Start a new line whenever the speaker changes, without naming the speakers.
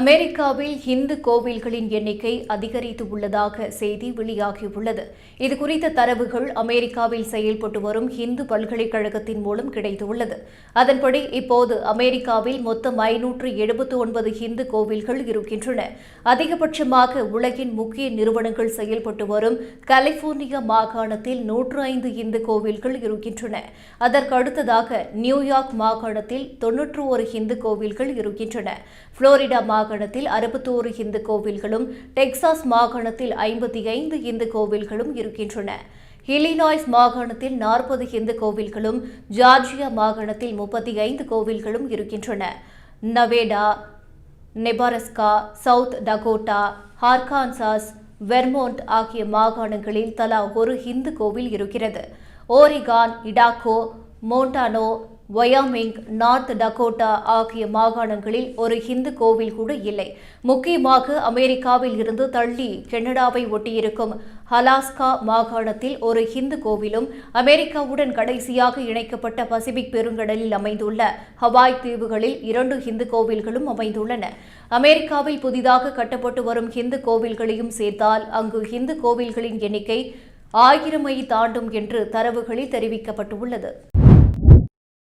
அமெரிக்காவில் இந்து கோவில்களின் எண்ணிக்கை அதிகரித்து உள்ளதாக செய்தி வெளியாகியுள்ளது. இதுகுறித்த தரவுகள் அமெரிக்காவில் செயல்பட்டு வரும் இந்து பல்கலைக்கழகத்தின் மூலம் கிடைத்துள்ளது. அதன்படி இப்போது அமெரிக்காவில் மொத்தம் 579 இந்து கோவில்கள் இருக்கின்றன. அதிகபட்சமாக உலகின் முக்கிய நிறுவனங்கள் செயல்பட்டு வரும் கலிபோர்னியா மாகாணத்தில் 105 இந்து கோவில்கள் இருக்கின்றன. அதற்கு அடுத்ததாக நியூயார்க் மாகாணத்தில் 91 இந்து கோவில்கள் இருக்கின்றன. புளோரிடா மாகாணத்தில் 61 இந்து கோவில்களும், டெக்சாஸ் மாகாணத்தில் 55 இந்து கோவில்களும் இருக்கின்றன. இல்லினாய்ஸ் மாகாணத்தில் 40 இந்து கோவில்களும், ஜார்ஜியா மாகாணத்தில் 35 கோவில்களும் இருக்கின்றன. நவேடா, நெபாரஸ்கா, சவுத் டகோட்டா, ஆர்கான்சாஸ், வெர்மோன்ட் ஆகிய மாகாணங்களில் தலா ஒரு இந்து கோவில் இருக்கிறது. ஓரிகான், இடாகோ, மோன்டானோ, வயாமிங், நார்த் டகோட்டா ஆகிய மாகாணங்களில் ஒரு இந்து கோவில் கூட இல்லை. முக்கியமாக அமெரிக்காவில் இருந்து தள்ளி கனடாவை ஒட்டியிருக்கும் அலாஸ்கா மாகாணத்தில் ஒரு இந்து கோவிலும், அமெரிக்காவுடன் கடைசியாக இணைக்கப்பட்ட பசிபிக் பெருங்கடலில் அமைந்துள்ள ஹவாய் தீவுகளில் 2 இந்து கோவில்களும் அமைந்துள்ளன. அமெரிக்காவில் புதிதாக கட்டப்பட்டு வரும் இந்து கோவில்களையும் சேர்த்தால் அங்கு இந்து கோவில்களின் எண்ணிக்கை 1000ஐ தாண்டும் என்று தரவுகளில் தெரிவிக்கப்பட்டுள்ளது.